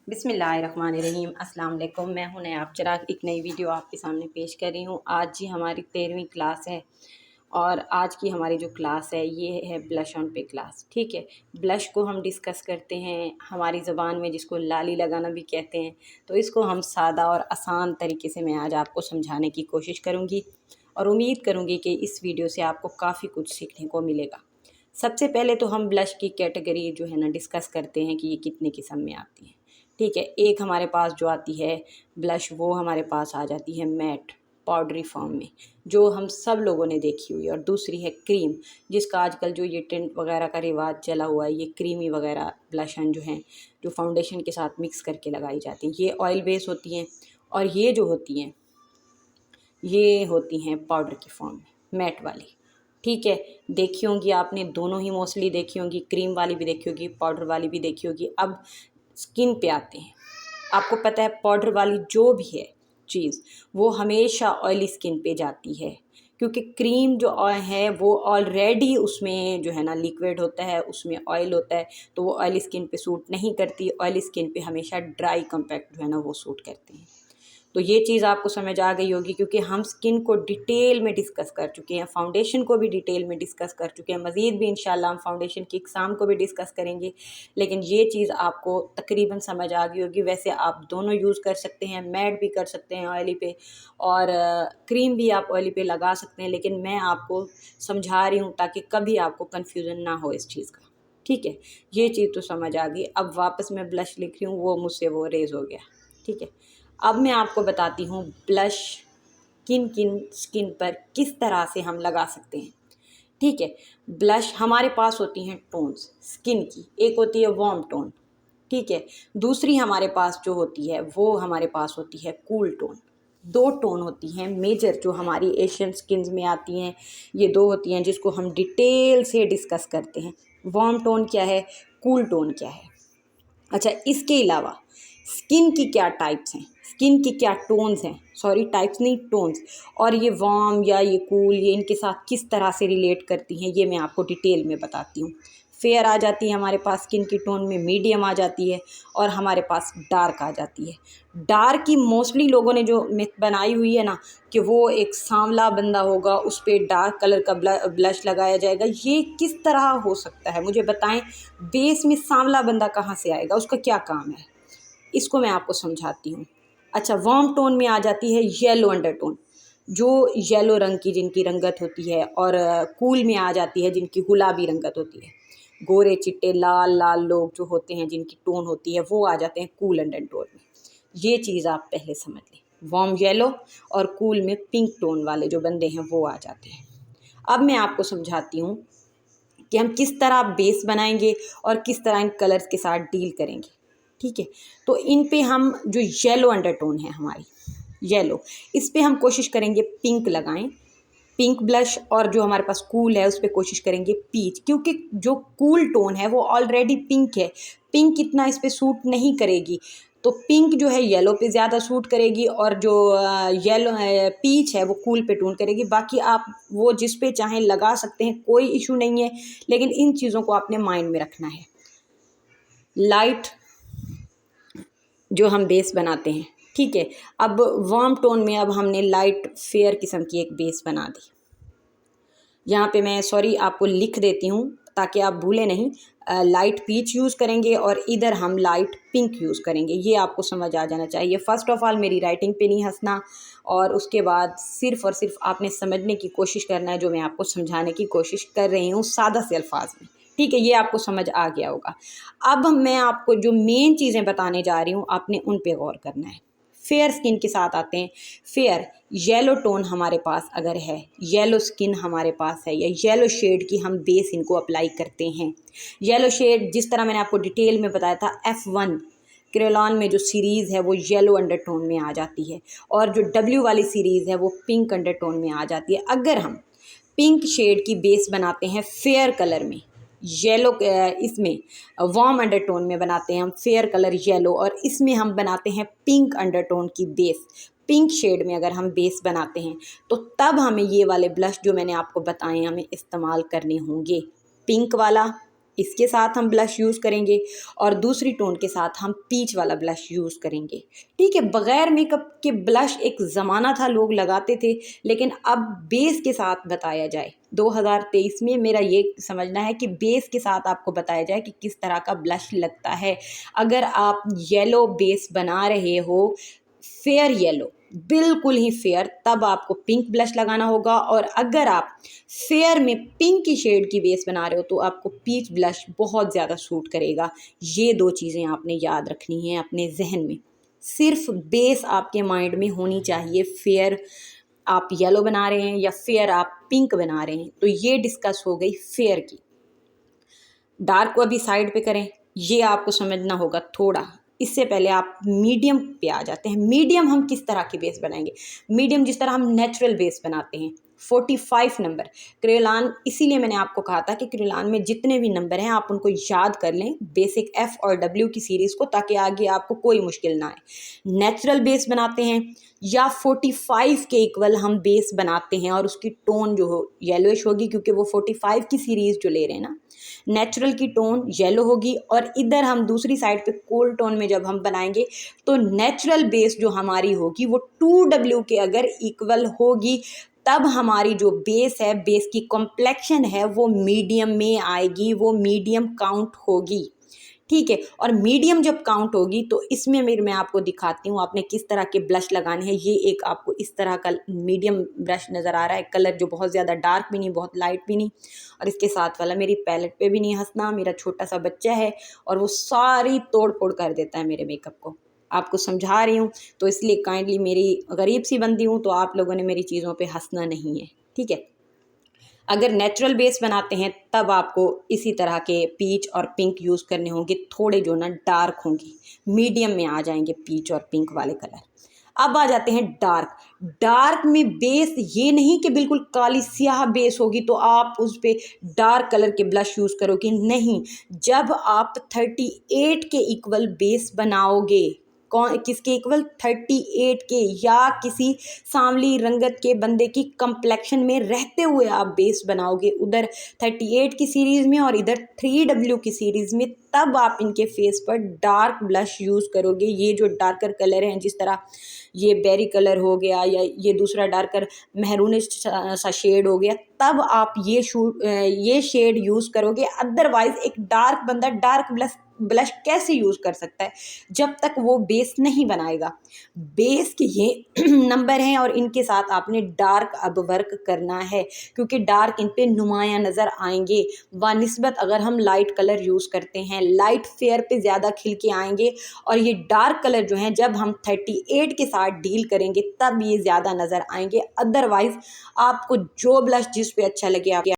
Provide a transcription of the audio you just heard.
बिस्मिल्लाहिर्रहमानिर्रहीम अस्सलाम वालेकुम। मैं हूं नया चिराग, एक नई वीडियो आपके सामने पेश कर रही हूं। आज जी हमारी 13वीं क्लास है और आज की हमारी जो क्लास है ये है ब्लश ऑन पे क्लास। ठीक है, ब्लश को हम डिस्कस करते हैं हमारी ज़बान में, जिसको लाली लगाना भी कहते हैं। तो इसको हम सादा और आसान तरीके से मैं आज आपको समझाने की कोशिश करूँगी और उम्मीद करूँगी कि इस वीडियो से आपको काफ़ी कुछ सीखने को मिलेगा। सबसे पहले तो हम ब्लश की कैटेगरी जो है ना डिस्कस करते हैं कि ये कितने किस्म में आती है। ठीक है, एक हमारे पास जो आती है ब्लश, वो हमारे पास आ जाती है मैट पाउडरी फॉर्म में, जो हम सब लोगों ने देखी हुई है। और दूसरी है क्रीम, जिसका आजकल जो ये टिंट वगैरह का रिवाज चला हुआ है, ये क्रीमी वगैरह ब्लशन जो हैं, जो फाउंडेशन के साथ मिक्स करके लगाई जाती हैं, ये ऑयल बेस होती हैं। और ये जो होती हैं ये होती हैं पाउडर की फॉर्म में, मैट वाली। ठीक है, देखी होंगी आपने, दोनों ही मोस्टली देखी होंगी, क्रीम वाली भी देखी होगी, पाउडर वाली भी देखी होगी। अब स्किन पे आते हैं। आपको पता है पाउडर वाली जो भी है चीज़, वो हमेशा ऑयली स्किन पे जाती है, क्योंकि क्रीम जो है वो ऑलरेडी उसमें जो है ना लिक्विड होता है, उसमें ऑयल होता है, तो वो ऑयली स्किन पे सूट नहीं करती। ऑयली स्किन पे हमेशा ड्राई कॉम्पैक्ट जो है ना वो सूट करते हैं। तो ये चीज़ आपको समझ आ गई होगी, क्योंकि हम स्किन को डिटेल में डिस्कस कर चुके हैं, फाउंडेशन को भी डिटेल में डिस्कस कर चुके हैं। मज़ीद भी इंशाल्लाह हम फाउंडेशन की एग्ज़ाम को भी डिस्कस करेंगे, लेकिन ये चीज़ आपको तकरीबन समझ आ गई होगी। वैसे आप दोनों यूज़ कर सकते हैं, मैट भी कर सकते हैं ऑयली पे, और क्रीम भी आप ऑयली पे लगा सकते हैं, लेकिन मैं आपको समझा रही हूँ ताकि कभी आपको कन्फ्यूज़न ना हो इस चीज़ का। ठीक है, ये चीज़ तो समझ आ गई। अब वापस मैं ब्लश लिख रही हूँ, वो मुझसे वो रेज़ हो गया। ठीक है, अब मैं आपको बताती हूँ ब्लश किन किन स्किन पर किस तरह से हम लगा सकते हैं। ठीक है, ब्लश हमारे पास होती हैं टोन्स स्किन की, एक होती है वार्म टोन। ठीक है, दूसरी हमारे पास जो होती है वो हमारे पास होती है कूल टोन। दो टोन होती हैं मेजर जो हमारी एशियन स्किन्स में आती हैं, ये दो होती हैं जिसको हम डिटेल से डिस्कस करते हैं। वार्म टोन क्या है, कूल टोन क्या है। अच्छा, इसके अलावा स्किन की क्या टाइप्स हैं, स्किन की क्या टोन्स हैं, सॉरी टाइप्स नहीं टोन्स, और ये वार्म या ये कूल ये इनके साथ किस तरह से रिलेट करती हैं, ये मैं आपको डिटेल में बताती हूँ। फेयर आ जाती है हमारे पास स्किन की टोन में, मीडियम आ जाती है, और हमारे पास डार्क आ जाती है। डार्क की मोस्टली लोगों ने जो मिथ बनाई हुई है ना कि वो एक सांवला बंदा होगा, उस पर डार्क कलर का ब्लश लगाया जाएगा, ये किस तरह हो सकता है मुझे बताएं। बेस में सांवला बंदा कहाँ से आएगा, उसका क्या काम है, इसको मैं आपको समझाती हूँ। अच्छा, वार्म टोन में आ जाती है येलो अंडरटोन, जो येलो रंग की जिनकी रंगत होती है, और कूल में आ जाती है जिनकी गुलाबी रंगत होती है। गोरे चिट्टे लाल लाल लोग जो होते हैं जिनकी टोन होती है वो आ जाते हैं कूल अंडरटोन में। ये चीज़ आप पहले समझ लें, वार्म येलो और कूल में पिंक टोन वाले जो बंदे हैं वो आ जाते हैं। अब मैं आपको समझाती हूँ कि हम किस तरह बेस बनाएंगे और किस तरह इन कलर्स के साथ डील करेंगे। ठीक है, तो इन पे हम जो येलो अंडरटोन है हमारी येलो, इस पे हम कोशिश करेंगे पिंक लगाएं, पिंक ब्लश। और जो हमारे पास कूल है उस पर कोशिश करेंगे पीच, क्योंकि जो कूल टोन है वो ऑलरेडी पिंक है, पिंक इतना इस पर सूट नहीं करेगी। तो पिंक जो है येलो पे ज़्यादा सूट करेगी, और जो येलो पीच है वो कूल पे टोन करेगी। बाकी आप वो जिस पे चाहें लगा सकते हैं, कोई इशू नहीं है, लेकिन इन चीज़ों को आपने माइंड में रखना है। लाइट जो हम बेस बनाते हैं, ठीक है, अब वार्म टोन में अब हमने लाइट फेयर किस्म की एक बेस बना दी। यहाँ पे मैं सॉरी आपको लिख देती हूँ ताकि आप भूलें नहीं, लाइट पीच यूज़ करेंगे और इधर हम लाइट पिंक यूज़ करेंगे, ये आपको समझ आ जाना चाहिए। फ़र्स्ट ऑफ़ ऑल मेरी राइटिंग पे नहीं हंसना, और उसके बाद सिर्फ़ और सिर्फ आपने समझने की कोशिश करना है जो मैं आपको समझाने की कोशिश कर रही हूँ सादा से अल्फाज में। ठीक है, ये आपको समझ आ गया होगा। अब मैं आपको जो मेन चीज़ें बताने जा रही हूँ आपने उन पे गौर करना है। फेयर स्किन के साथ आते हैं। फेयर येलो टोन हमारे पास अगर है, येलो स्किन हमारे पास है, या येलो शेड की हम बेस इनको अप्लाई करते हैं। येलो शेड जिस तरह मैंने आपको डिटेल में बताया था, F1 क्रेलॉन में जो सीरीज़ है वो येलो अंडरटोन में आ जाती है, और जो W वाली सीरीज़ है वो पिंक अंडरटोन में आ जाती है। अगर हम पिंक शेड की बेस बनाते हैं फेयर कलर में, येलो इसमें वार्म अंडरटोन में बनाते हैं हम फेयर कलर येलो, और इसमें हम बनाते हैं पिंक अंडरटोन की बेस, पिंक शेड में अगर हम बेस बनाते हैं, तो तब हमें ये वाले ब्लश जो मैंने आपको बताए हमें इस्तेमाल करने होंगे। पिंक वाला इसके साथ हम ब्लश यूज़ करेंगे और दूसरी टोन के साथ हम पीच वाला ब्लश यूज़ करेंगे। ठीक है, बग़ैर मेकअप के ब्लश एक ज़माना था लोग लगाते थे, लेकिन अब बेस के साथ बताया जाए। 2023 में मेरा ये समझना है कि बेस के साथ आपको बताया जाए कि किस तरह का ब्लश लगता है। अगर आप येलो बेस बना रहे हो, फेयर येलो, बिल्कुल ही फेयर, तब आपको पिंक ब्लश लगाना होगा। और अगर आप फेयर में पिंक की शेड की बेस बना रहे हो तो आपको पीच ब्लश बहुत ज़्यादा सूट करेगा। ये 2 चीज़ें आपने याद रखनी है अपने जहन में। सिर्फ बेस आपके माइंड में होनी चाहिए, फेयर आप येलो बना रहे हैं या फेयर आप पिंक बना रहे हैं। तो ये डिस्कस हो गई फेयर की। डार्क को अभी साइड पे करें, ये आपको समझना होगा थोड़ा। इससे पहले आप मीडियम पे आ जाते हैं। मीडियम हम किस तरह की बेस बनाएंगे? मीडियम जिस तरह हम नेचुरल बेस बनाते हैं, 45 नंबर क्रेयॉन। इसीलिए मैंने आपको कहा था कि क्रेयॉन में जितने भी नंबर हैं आप उनको याद कर लें, बेसिक F और W की सीरीज़ को, ताकि आगे आपको कोई मुश्किल ना आए। नेचुरल बेस बनाते हैं या 45 के इक्वल हम बेस बनाते हैं और उसकी टोन जो हो येलोइश होगी, क्योंकि वो 45 की सीरीज़ जो ले रहे हैं ना, नेचुरल की टोन येलो होगी। और इधर हम दूसरी साइड पे कोल्ड टोन में जब हम बनाएंगे तो नेचुरल बेस जो हमारी होगी वो 2W के अगर इक्वल होगी, तब हमारी जो बेस है, बेस की कॉम्प्लेक्शन है, वो मीडियम में आएगी, वो मीडियम काउंट होगी। ठीक है, और मीडियम जब काउंट होगी तो इसमें मैं आपको दिखाती हूँ आपने किस तरह के ब्लश लगाने हैं। ये एक आपको इस तरह का मीडियम ब्रश नज़र आ रहा है, कलर जो बहुत ज़्यादा डार्क भी नहीं, बहुत लाइट भी नहीं, और इसके साथ वाला मेरी पैलेट पे भी नहीं हंसना, मेरा छोटा सा बच्चा है और वो सारी तोड़ फोड़ कर देता है मेरे मेकअप को। आपको समझा रही हूँ तो इसलिए काइंडली, मेरी गरीब सी बंदी हूँ तो आप लोगों ने मेरी चीज़ों पे हंसना नहीं है। ठीक है, अगर नेचुरल बेस बनाते हैं तब आपको इसी तरह के पीच और पिंक यूज़ करने होंगे, थोड़े जो ना डार्क होंगे, मीडियम में आ जाएंगे पीच और पिंक वाले कलर। अब आ जाते हैं डार्क। डार्क में बेस ये नहीं कि बिल्कुल काली स्याह बेस होगी तो आप उस पर डार्क कलर के ब्लश यूज़ करोगे, नहीं। जब आप 38 के इक्वल बेस बनाओगे, कौन किसके इक्वल? 38 के, या किसी सांवली रंगत के बंदे की कंप्लेक्शन में रहते हुए आप बेस बनाओगे, उधर 38 की सीरीज़ में और इधर 3W की सीरीज़ में, तब आप इनके फेस पर डार्क ब्लश यूज़ करोगे। ये जो डार्कर कलर हैं, जिस तरह ये बेरी कलर हो गया या ये दूसरा डार्कर महरूनिश सा शेड हो गया, तब आप ये शेड यूज़ करोगे। अदरवाइज एक डार्क बंदा डार्क ब्लश कैसे यूज़ कर सकता है जब तक वो बेस नहीं बनाएगा? बेस के ये नंबर हैं और इनके साथ आपने डार्क अब वर्क करना है, क्योंकि डार्क इन पे नुमायाँ नज़र आएंगे। वानिस्बत अगर हम लाइट कलर यूज़ करते हैं, लाइट फेयर पे ज़्यादा खिल के आएंगे, और ये डार्क कलर जो हैं जब हम 38 के साथ डील करेंगे तब ये ज़्यादा नज़र आएंगे। अदरवाइज़ आपको जो ब्लश जिस पे अच्छा लगे आप